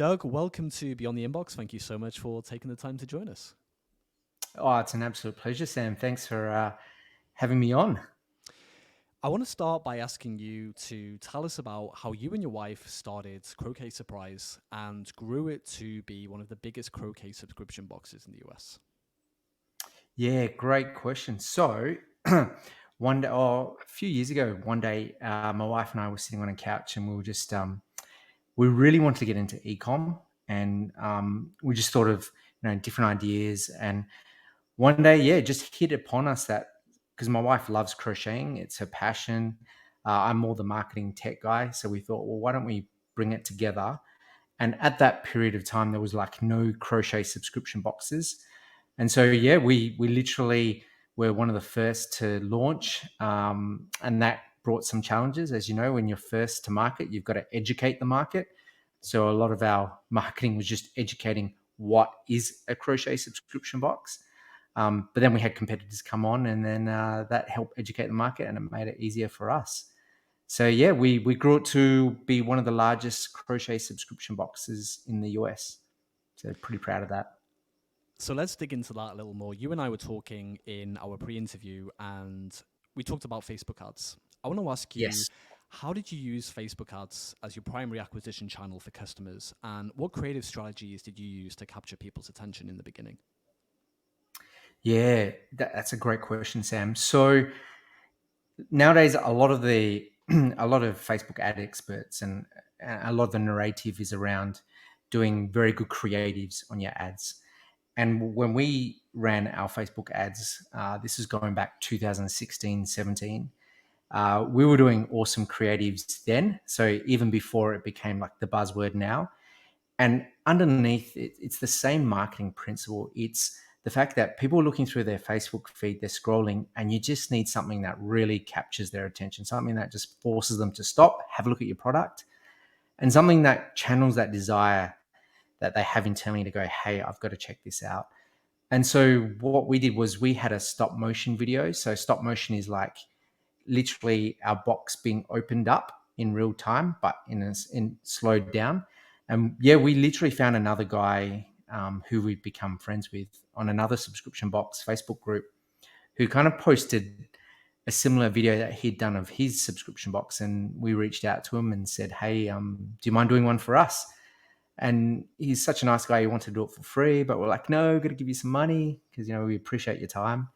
Doug, welcome to Beyond the Inbox. Thank you so much for taking the time to join us. Oh, it's an absolute pleasure, Sam. Thanks for having me on. I want to start by asking you to tell us about how you and your wife started Crochet Surprise and grew it to be one of the biggest Crochet subscription boxes in the US. Yeah, great question. So, a few years ago, one day, my wife and I were sitting on a couch, and we were just we really wanted to get into ecom, and we just thought of different ideas. And one day, yeah, it just hit upon us that because my wife loves crocheting, it's her passion. I'm more the marketing tech guy, so we thought, well, why don't we bring it together? And at that period of time, there was like no crochet subscription boxes. And so, yeah, we literally were one of the first to launch. And that brought some challenges. As you know, when you're first to market, you've got to educate the market. So a lot of our marketing was just educating what is a crochet subscription box. But then we had competitors come on, and then that helped educate the market, and it made it easier for us. So yeah, we grew it to be one of the largest crochet subscription boxes in the US. So pretty proud of that. So let's dig into that a little more. You and I were talking in our pre interview and we talked about Facebook ads. I want to ask you, Yes. how did you use Facebook ads as your primary acquisition channel for customers? And what creative strategies did you use to capture people's attention in the beginning? Yeah, that's a great question, Sam. So nowadays, a lot of the a lot of Facebook ad experts and a lot of the narrative is around doing very good creatives on your ads. And when we ran our Facebook ads, this is going back 2016, 17. We were doing awesome creatives then. So even before it became like the buzzword now. And underneath it, it's the same marketing principle. It's the fact that people are looking through their Facebook feed, they're scrolling, and you just need something that really captures their attention, something that just forces them to stop, have a look at your product, and something that channels that desire that they have internally to go, hey, I've got to check this out. And so what we did was we had a stop motion video. So stop motion is like literally our box being opened up in real time, but in slowed down. And yeah, we literally found another guy who we'd become friends with on another subscription box Facebook group who kind of posted a similar video that he'd done of his subscription box. And we reached out to him and said, hey, do you mind doing one for us? And he's such a nice guy. He wanted to do it for free, but we're like, no, got to give you some money because, we appreciate your time.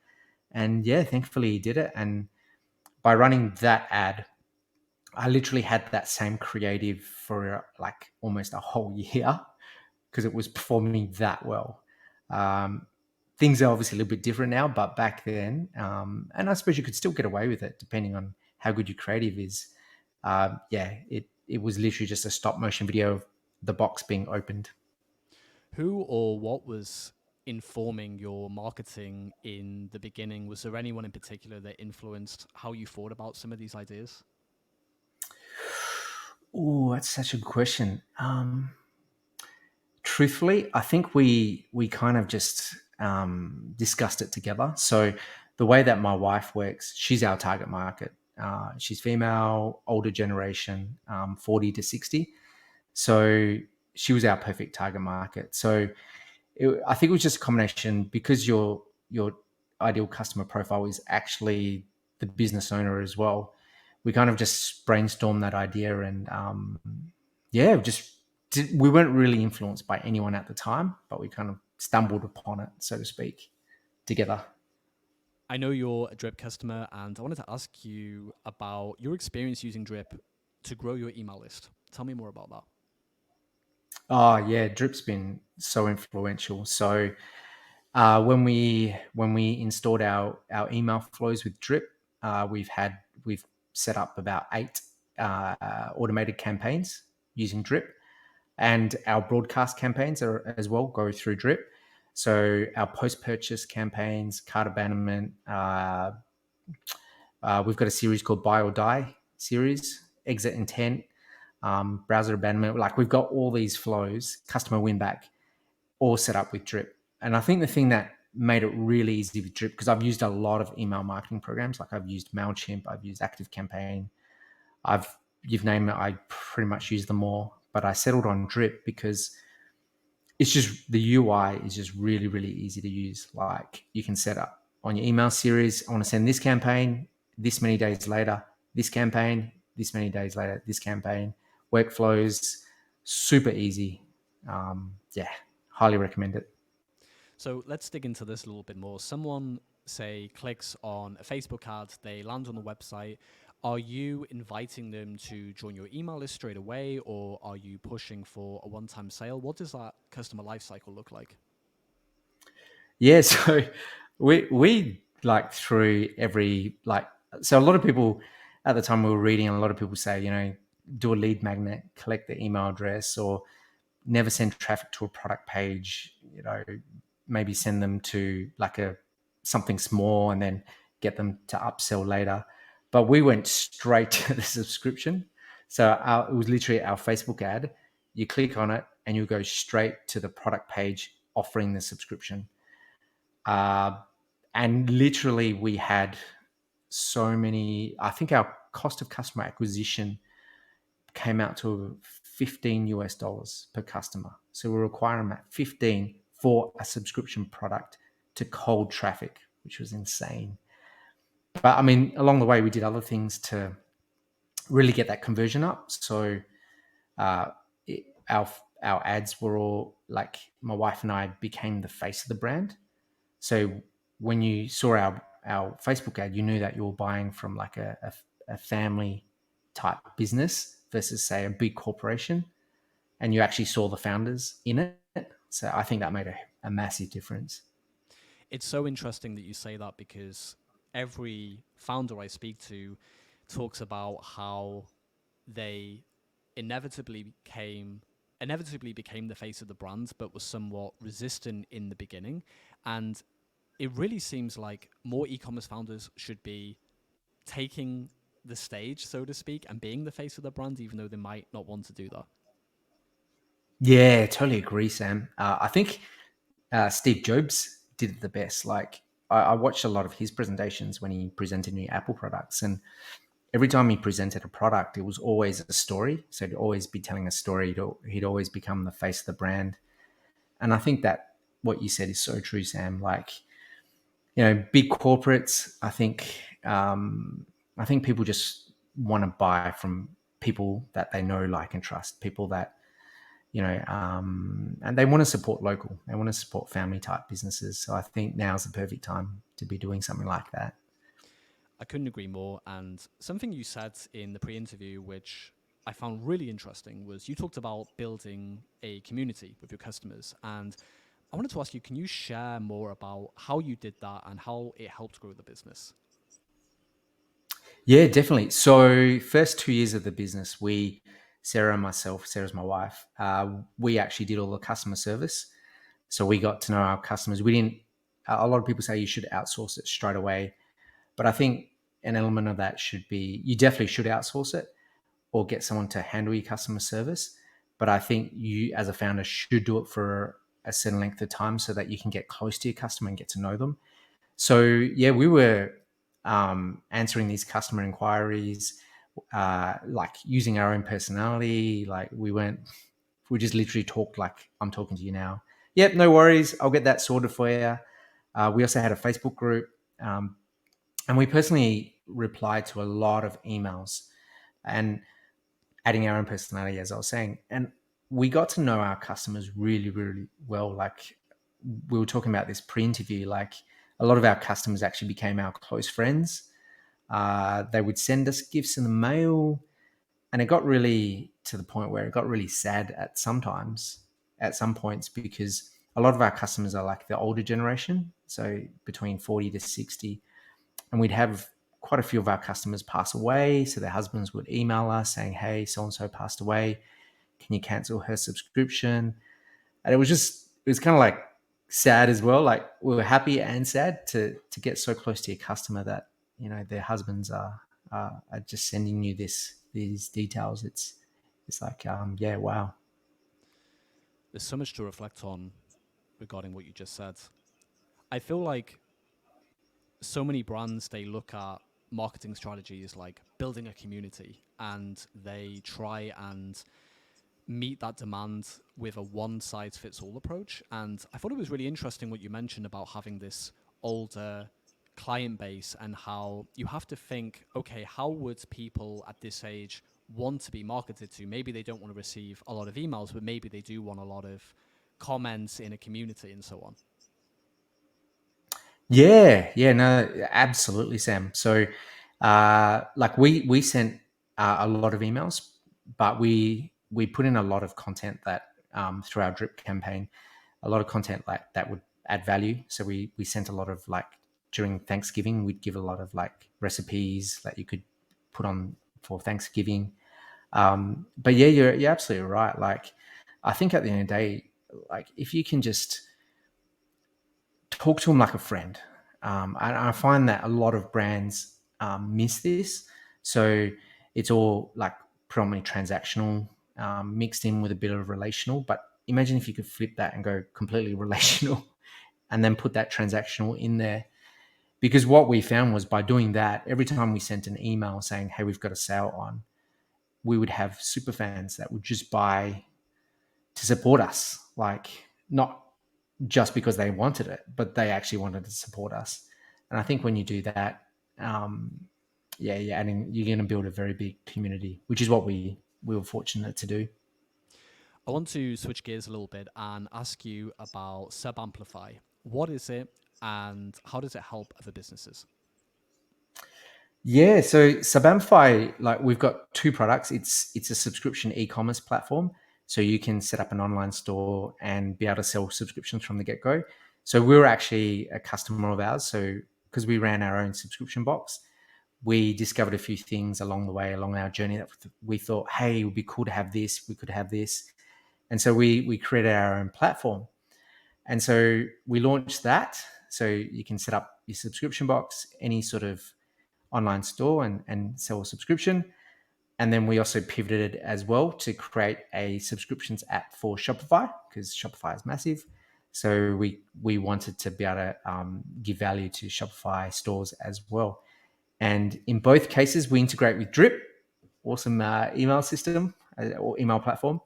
And yeah, thankfully he did it. And by running that ad, I literally had that same creative for like almost a whole year because it was performing that well. Um, Things are obviously a little bit different now, but back then, and I suppose you could still get away with it depending on how good your creative is. Yeah, it was literally just a stop motion video of the box being opened. Who or what was informing your marketing in the beginning? Was there anyone in particular that influenced how you thought about some of these ideas? Oh, that's such a good question. Truthfully, I think we kind of just discussed it together. So the way that my wife works, she's our target market. She's female, older generation, 40 to 60. So she was our perfect target market. So I think it was just a combination because your ideal customer profile is actually the business owner as well. We kind of just brainstormed that idea, and yeah, we weren't really influenced by anyone at the time, but we kind of stumbled upon it, so to speak, together. I know you're a Drip customer, and I wanted to ask you about your experience using Drip to grow your email list. Tell me more about that. Oh yeah, Drip's been so influential. So when we installed our email flows with Drip, we've set up about 8 automated campaigns using Drip, and our broadcast campaigns are as well go through Drip. So our post-purchase campaigns, cart abandonment, we've got a series called Buy or Die series, exit intent, browser abandonment. Like we've got all these flows, customer win back, all set up with Drip. And I think the thing that made it really easy with Drip, because I've used a lot of email marketing programs, like I've used MailChimp, I've used ActiveCampaign, you've named it, I pretty much use them all. but I settled on Drip because it's just the UI is just really, really easy to use. Like you can set up on your email series, I want to send this campaign this many days later, this campaign, this many days later, this campaign, workflows, super easy. Yeah, highly recommend it. So let's dig into this a little bit more. Someone, say, clicks on a Facebook ad, they land on the website. Are you inviting them to join your email list straight away, or are you pushing for a one time sale? What does that customer lifecycle look like? Yeah, so we like through every like so a lot of people at the time we were reading, a lot of people say, do a lead magnet, collect the email address, or never send traffic to a product page, maybe send them to like a something small and then get them to upsell later. But we went straight to the subscription. So it was literally our Facebook ad. You click on it and you go straight to the product page offering the subscription. Uh, and literally, we had so many. I think our cost of customer acquisition came out to 15 US dollars per customer. So we require them at 15 for a subscription product to cold traffic, which was insane. But I mean, along the way, we did other things to really get that conversion up. So uh, it, our our ads were all like my wife and I became the face of the brand. So when you saw our Facebook ad, you knew that you were buying from like a family type business versus say a big corporation, and you actually saw the founders in it. So I think that made a massive difference. It's so interesting that you say that because every founder I speak to talks about how they inevitably became the face of the brand, but was somewhat resistant in the beginning. And it really seems like more e-commerce founders should be taking the stage, so to speak, and being the face of the brand, even though they might not want to do that. Yeah, totally agree, Sam. I think Steve Jobs did it the best. Like I watched a lot of his presentations when he presented new Apple products, and every time he presented a product, it was always a story. So he'd always be telling a story. He'd always become the face of the brand. And I think that what you said is so true, Sam. Like, big corporates, I think people just want to buy from people that they know, like, and trust, people that, and they want to support local. They want to support family type businesses. So I think now's the perfect time to be doing something like that. I couldn't agree more. And something you said in the pre interview, which I found really interesting, was you talked about building a community with your customers. And I wanted to ask you, can you share more about how you did that and how it helped grow the business? Yeah, definitely. So first 2 years of the business, Sarah and myself, Sarah's my wife, we actually did all the customer service. So we got to know our customers. We didn't, a lot of people say you should outsource it straight away. But I think an element of that should be, you definitely should outsource it or get someone to handle your customer service. But I think you as a founder should do it for a certain length of time so that you can get close to your customer and get to know them. So yeah, we were answering these customer inquiries, like using our own personality. Like we just literally talked like I'm talking to you now. Yep, no worries. I'll get that sorted for you. We also had a Facebook group, and we personally replied to a lot of emails and adding our own personality, as I was saying. And we got to know our customers really, really well. Like we were talking about this pre-interview, like a lot of our customers actually became our close friends. They would send us gifts in the mail, and it got really to the point where it got really sad at some points, because a lot of our customers are like the older generation, so between 40 to 60, and we'd have quite a few of our customers pass away, so their husbands would email us saying, hey, so and so passed away, can you cancel her subscription? And it was kind of like sad as well. Like we were happy and sad to get so close to your customer that their husbands are just sending you these details. It's like yeah, wow. There's so much to reflect on regarding what you just said. I feel like so many brands, they look at marketing strategies like building a community and they try and meet that demand with a one size fits all approach. And I thought it was really interesting what you mentioned about having this older client base and how you have to think, okay, how would people at this age want to be marketed to? Maybe they don't want to receive a lot of emails, but maybe they do want a lot of comments in a community and so on. Yeah, yeah, no, absolutely, Sam. So, like we sent a lot of emails, but we put in a lot of content that through our drip campaign, a lot of content like that would add value. So we sent a lot of like during Thanksgiving, we'd give a lot of like recipes that you could put on for Thanksgiving. But yeah, you're absolutely right. Like, I think at the end of the day, like if you can just talk to them like a friend. I find that a lot of brands miss this. So it's all like predominantly transactional, mixed in with a bit of relational. But imagine if you could flip that and go completely relational and then put that transactional in there. Because what we found was by doing that, every time we sent an email saying, hey, we've got a sale on, we would have super fans that would just buy to support us. Like, not just because they wanted it, but they actually wanted to support us. And I think when you do that, yeah, you're going to build a very big community, which is what we were fortunate to do. I want to switch gears a little bit and ask you about Sub Amplify. What is it and how does it help other businesses? Yeah, so Subamplify, like we've got two products. It's a subscription e-commerce platform, so you can set up an online store and be able to sell subscriptions from the get-go. So we were actually a customer of ours. So because we ran our own subscription box, we discovered a few things along the way, along our journey that we thought, hey, it would be cool to have this. We could have this, and so we created our own platform. And so we launched that. So you can set up your subscription box, any sort of online store, and sell a subscription. And then we also pivoted as well to create a subscriptions app for Shopify because Shopify is massive. So we wanted to be able to give value to Shopify stores as well. And in both cases, we integrate with Drip, awesome email system or email platform.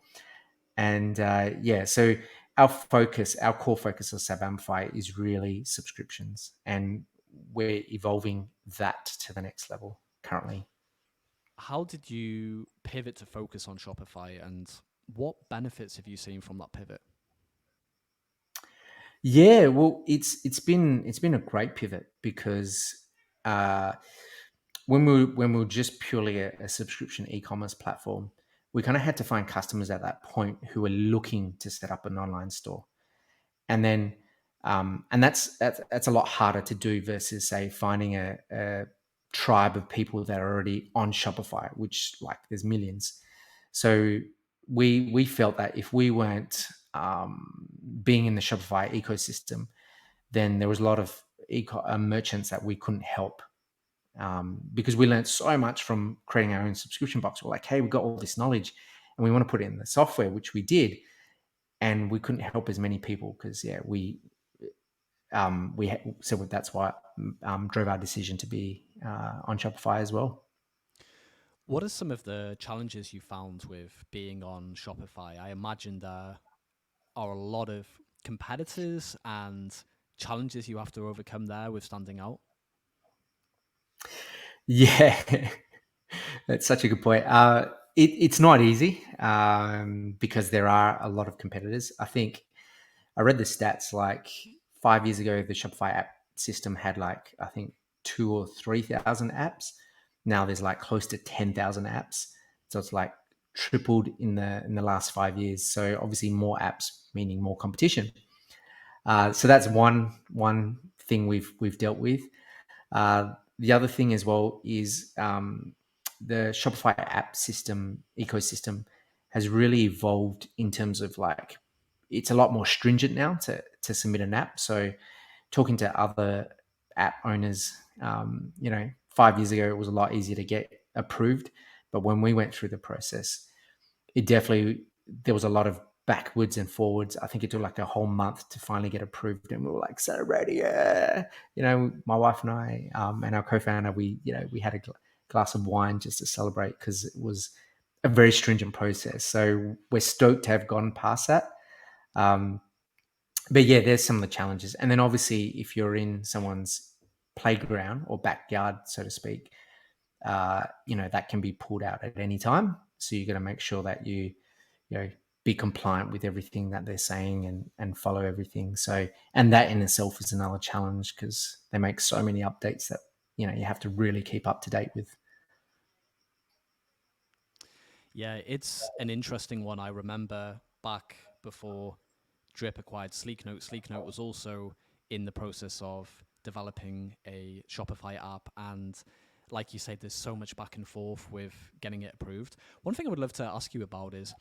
And yeah, so our core focus of Sabamplify is really subscriptions, and we're evolving that to the next level currently. How did you pivot to focus on Shopify and what benefits have you seen from that pivot? Yeah, well, it's been a great pivot because uh, when we were just purely a subscription e-commerce platform, we kind of had to find customers at that point who were looking to set up an online store. And then and that's a lot harder to do versus say finding a tribe of people that are already on Shopify, which like there's millions. So we felt that if we weren't being in the Shopify ecosystem, then there was a lot of merchants that we couldn't help, because we learned so much from creating our own subscription box. We're like, hey, we got all this knowledge and we want to put it in the software, which we did, and we couldn't help as many people because yeah, so that's why drove our decision to be on Shopify as well. What are some of the challenges you found with being on Shopify? I imagine there are a lot of competitors and challenges you have to overcome there with standing out. Yeah, that's such a good point. It's not easy because there are a lot of competitors. I think I read the stats like 5 years ago, the Shopify app system had like, I think 2 or 3 thousand apps. Now there's like close to 10,000 apps. So it's like tripled in the last 5 years. So obviously more apps meaning more competition. So that's one thing we've dealt with. The other thing as well is the Shopify app system ecosystem has really evolved in terms of like it's a lot more stringent now to submit an app. So talking to other app owners, 5 years ago it was a lot easier to get approved, but when we went through the process, it definitely there was a lot of backwards and forwards. I think it took like a whole month to finally get approved, and we were like so ready. Yeah. My wife and I and our co-founder, we had a glass of wine just to celebrate because a very stringent process. So we're stoked to have gone past that. Um, but yeah, there's some of the challenges. And then obviously, if you're in someone's playground or backyard, so to speak, that can be pulled out at any time. So you got to make sure that you know, be compliant with everything that they're saying and follow everything. So, and that in itself is another challenge because they make so many updates that, you have to really keep up to date with. Yeah, it's an interesting one. I remember back before Drip acquired Sleeknote. Sleeknote was also in the process of developing a Shopify app. And like you said, there's so much back and forth with getting it approved. One thing I would love to ask you about is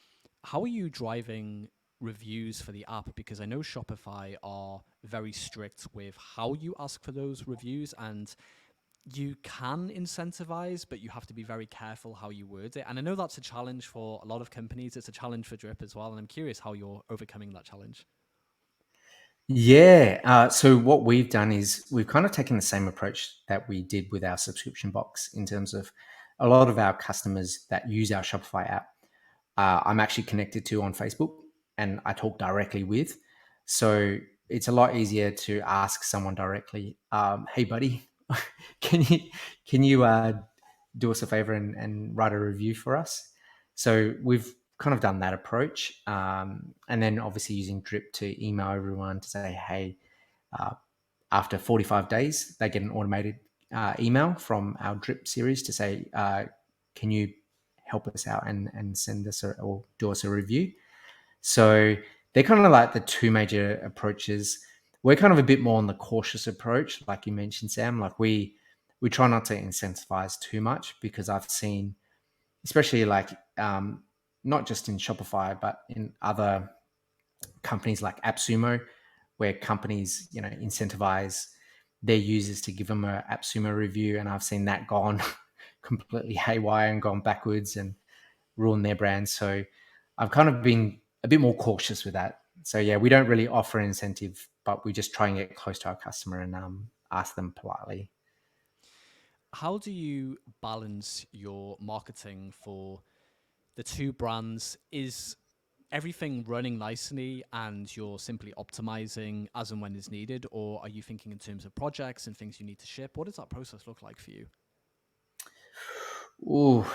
how are you driving reviews for the app? Because I know Shopify are very strict with how you ask for those reviews, and you can incentivize, but you have to be very careful how you word it. And I know that's a challenge for a lot of companies. It's a challenge for Drip as well. And I'm curious how you're overcoming that challenge. Yeah. So what we've done is we've kind of taken the same approach that we did with our subscription box in terms of a lot of our customers that use our Shopify app. I'm actually connected to on Facebook and I talk directly with. So it's a lot easier to ask someone directly, hey buddy, can you do us a favor and write a review for us? So we've kind of done that approach. And then obviously using Drip to email everyone to say, hey, uh, after 45 days, they get an automated email from our Drip series to say, can you help us out and send us or do us a review? So they're kind of like the two major approaches. We're kind of a bit more on the cautious approach, like you mentioned, Sam. Like we try not to incentivize too much because I've seen, especially like not just in Shopify, but in other companies like AppSumo, where companies incentivize their users to give them a AppSumo review, and I've seen that gone completely haywire and gone backwards and ruin their brand. So I've kind of been a bit more cautious with that. So yeah, we don't really offer an incentive, but we just try and get close to our customer and ask them politely. How do you balance your marketing for the two brands? Is everything running nicely and you're simply optimizing as and when is needed, or are you thinking in terms of projects and things you need to ship? What does that process look like for you? Ooh,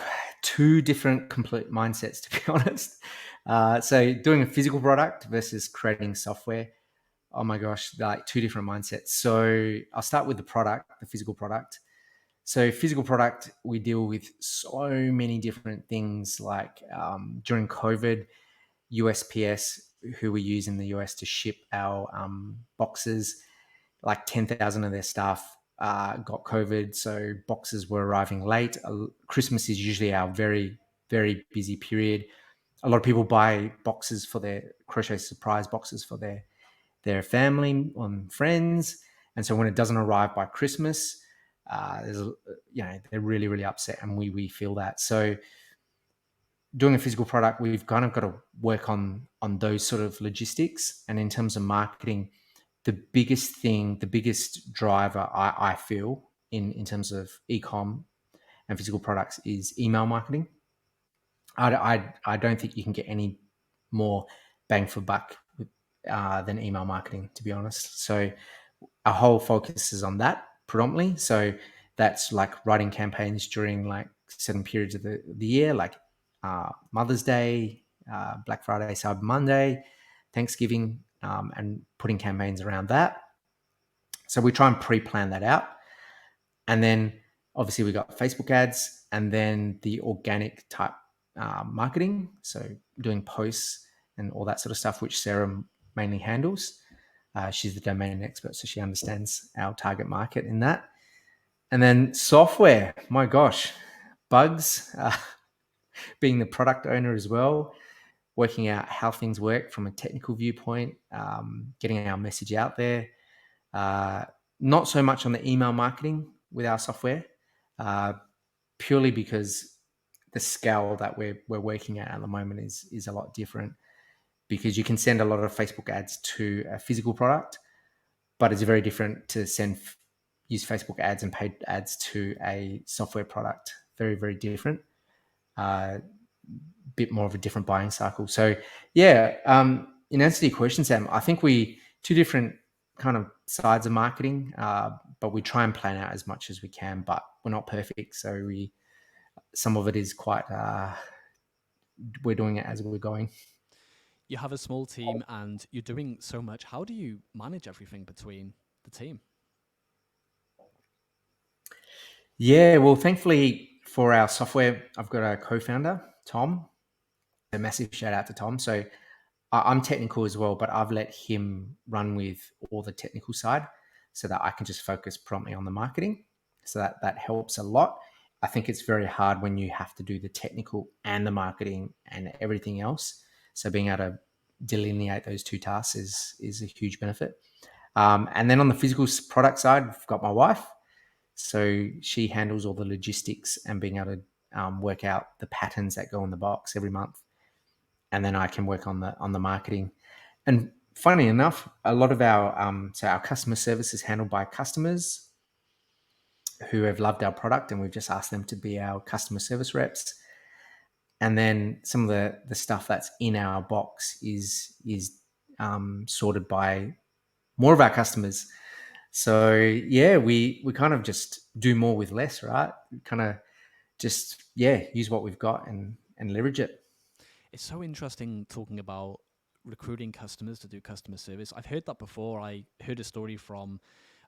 two different complete mindsets, to be honest. So doing a physical product versus creating software. Oh my gosh, like two different mindsets. So I'll start with the product, the physical product. So physical product, we deal with so many different things. Like during COVID, USPS, who we use in the US to ship our boxes, like 10,000 of their staff got COVID. So boxes were arriving late. Christmas is usually our very, very busy period. A lot of people buy boxes for their crochet surprise boxes for their family and friends. And so when it doesn't arrive by Christmas, they're really, really upset. And we feel that. So doing a physical product, we've kind of got to work on those sort of logistics. And in terms of marketing, the biggest thing, the biggest driver I feel in terms of ecom and physical products is email marketing. I don't think you can get any more bang for buck than email marketing, to be honest. So our whole focus is on that predominantly. So that's like writing campaigns during like certain periods of the year, like Mother's Day, Black Friday, Cyber Monday, Thanksgiving, and putting campaigns around that. So we try and pre-plan that out. And then obviously we got Facebook ads and then the organic type marketing. So doing posts and all that sort of stuff, which Sarah mainly handles. She's the domain expert, so she understands our target market in that. And then software, my gosh, bugs, being the product owner as well, working out how things work from a technical viewpoint, getting our message out there. Uh, Not so much on the email marketing with our software, uh, purely because the scale that we're working at the moment is a lot different. Because you can send a lot of Facebook ads to a physical product, but it's very different to use Facebook ads and paid ads to a software product. Very, very different. Uh, bit more of a different buying cycle. So yeah, in answer to your question, Sam, I think we two different kind of sides of marketing, but we try and plan out as much as we can. But we're not perfect, so we some of it is quite. We're doing it as we're going. You have a small team and you're doing so much. How do you manage everything between the team? Yeah, well, thankfully for our software, I've got a co-founder, Tom. A massive shout out to Tom. So I'm technical as well, but I've let him run with all the technical side so that I can just focus promptly on the marketing. So that helps a lot. I think it's very hard when you have to do the technical and the marketing and everything else. So being able to delineate those two tasks is a huge benefit. And then on the physical product side, I've got my wife. So she handles all the logistics and being able to work out the patterns that go in the box every month, and then I can work on the marketing. And funny enough, a lot of our so our customer service is handled by customers who have loved our product, and we've just asked them to be our customer service reps. And then some of the stuff that's in our box is sorted by more of our customers. So yeah, we kind of just do more with less, right? Kind of just use what we've got and leverage it. It's so interesting talking about recruiting customers to do customer service. I've heard that before. I heard a story from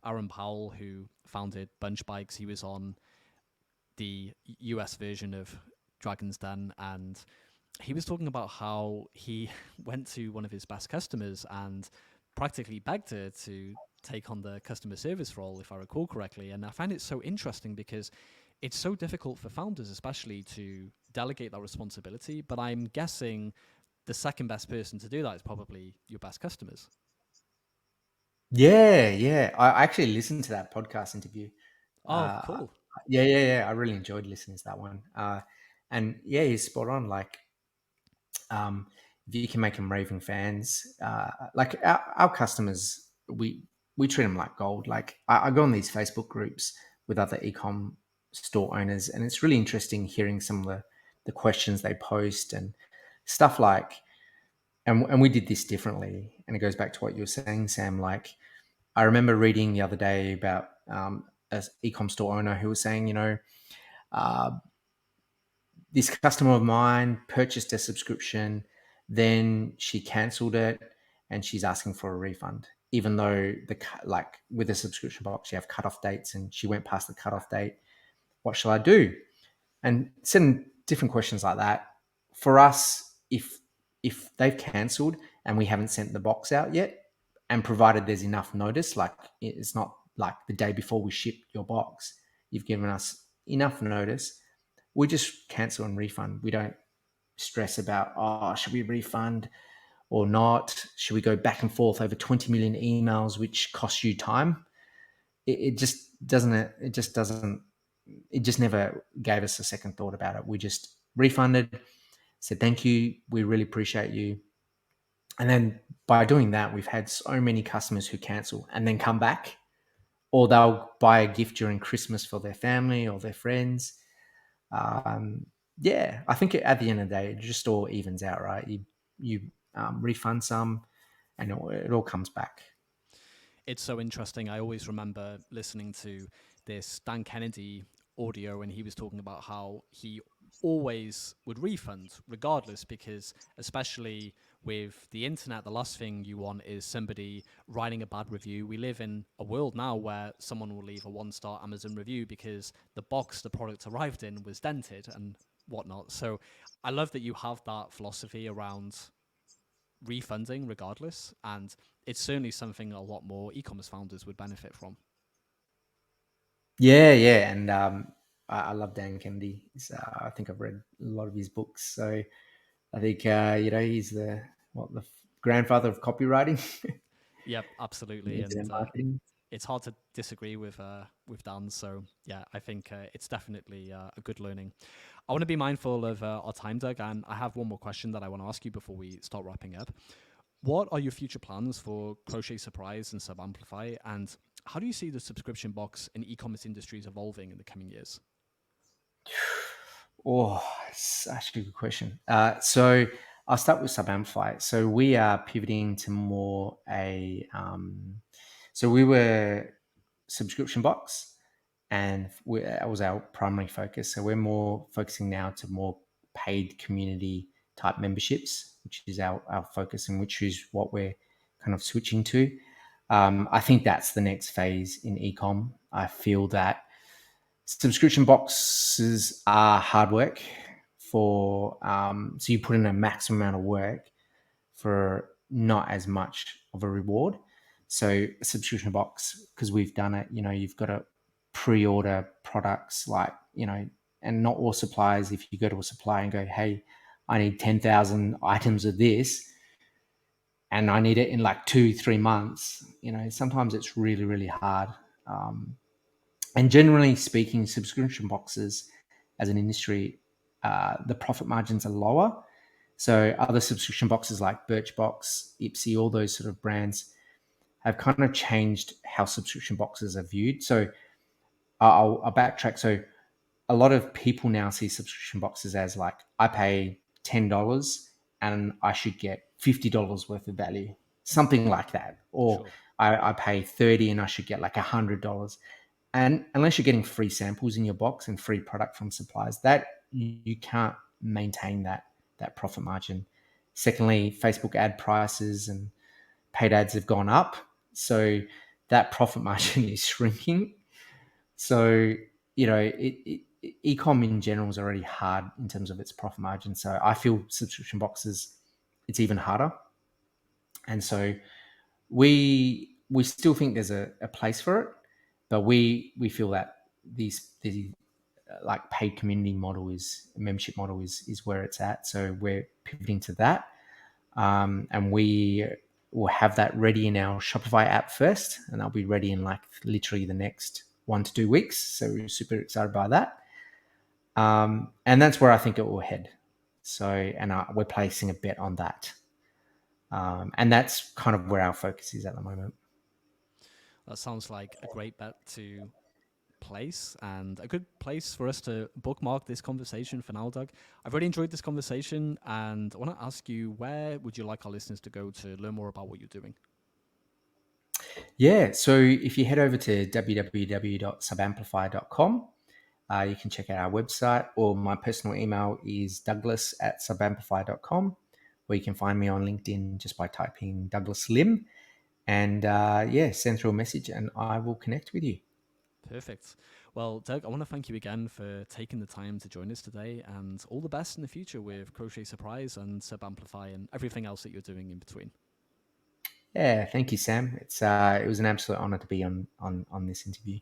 Aaron Powell, who founded Bunch Bikes. He was on the US version of Dragon's Den, and he was talking about how he went to one of his best customers and practically begged her to take on the customer service role, if I recall correctly. And I find it so interesting because it's so difficult for founders, especially, to delegate that responsibility. But I'm guessing the second best person to do that is probably your best customers. Yeah, yeah. I actually listened to that podcast interview. Oh, Uh, cool. yeah. I really enjoyed listening to that one. And yeah, he's spot on. Like, um, if you can make them raving fans, like our customers, we treat them like gold. Like I go on these Facebook groups with other ecom store owners, and it's really interesting hearing some of the questions they post and stuff like. And we did this differently, and it goes back to what you were saying, Sam. Like I remember reading the other day about an ecom store owner who was saying, uh, this customer of mine purchased a subscription, then she cancelled it, and she's asking for a refund, even though like with a subscription box you have cutoff dates, and she went past the cutoff date. What shall I do? And sending different questions like that. For us, if they've cancelled and we haven't sent the box out yet, and provided there's enough notice, like it's not like the day before we ship your box, you've given us enough notice, we just cancel and refund. We don't stress about, oh, should we refund or not? Should we go back and forth over 20 million emails, which costs you time? It just doesn't, it just doesn't, it just never gave us a second thought about it. We just refunded, said, thank you. We really appreciate you. And then by doing that, we've had so many customers who cancel and then come back, or they'll buy a gift during Christmas for their family or their friends. Um, yeah, I think at the end of the day, it just all evens out, right? You refund some, and it all comes back. It's so interesting. I always remember listening to this Dan Kennedy audio, and he was talking about how he always would refund regardless, because especially with the internet, the last thing you want is somebody writing a bad review. We live in a world now where someone will leave a 1-star Amazon review because the box the product arrived in was dented and whatnot. So I love that you have that philosophy around refunding regardless, and it's certainly something a lot more e-commerce founders would benefit from. Yeah, and I love Dan Kennedy. I think I've read a lot of his books, so I think he's the grandfather of copywriting, Yep, absolutely, and internet marketing. it's hard to disagree with Dan. So yeah, I think it's definitely a good learning. I want to be mindful of our time, Doug, and I have one more question that I want to ask you before we start wrapping up. What are your future plans for Crochet Surprise and Sub Amplify, and how do you see the subscription box and e-commerce industries evolving in the coming years? Oh, such a good question. So I'll start with Amplify. So we are pivoting to more so we were subscription box, and that was our primary focus. So we're more focusing now to more paid community type memberships, which is our focus, and which is what we're kind of switching to. I think that's the next phase in ecom. I feel that subscription boxes are hard work so you put in a maximum amount of work for not as much of a reward. So a subscription box, because we've done it, you've got to pre-order products like, and not all suppliers. If you go to a supplier and go, hey, I need 10,000 items of this and I need it in like 2-3 months, sometimes it's really, really hard. And generally speaking, subscription boxes as an industry, the profit margins are lower. So other subscription boxes like Birchbox, Ipsy, all those sort of brands have kind of changed how subscription boxes are viewed. So I'll backtrack. So a lot of people now see subscription boxes as like, I pay $10 and I should get $50 worth of value, something like that. Or Sure. I pay 30 and I should get like $100. And unless you're getting free samples in your box and free product from suppliers, that you can't maintain that profit margin. Secondly, Facebook ad prices and paid ads have gone up, so that profit margin is shrinking. So ecom in general is already hard in terms of its profit margin. So I feel subscription boxes, it's even harder. And so we still think there's a place for it, but we feel that the like paid community model is membership model is where it's at. So we're pivoting to that, and we will have that ready in our Shopify app first, and that'll be ready in like literally the next 1 to 2 weeks. So we're super excited by that, and that's where I think it will head. So, and we're placing a bet on that, and that's kind of where our focus is at the moment. That sounds like a great bet to place and a good place for us to bookmark this conversation for now, Doug. I've really enjoyed this conversation, and I want to ask you, where would you like our listeners to go to learn more about what you're doing? Yeah, so if you head over to www.subamplify.com, you can check out our website, or my personal email is douglas@subamplify.com, or you can find me on LinkedIn just by typing Douglas Lim, and send through a message and I will connect with you. Perfect. Well, Doug, I want to thank you again for taking the time to join us today, and all the best in the future with Crochet Surprise and Sub Amplify and everything else that you're doing in between. Yeah, thank you, Sam. It was an absolute honor to be on this interview.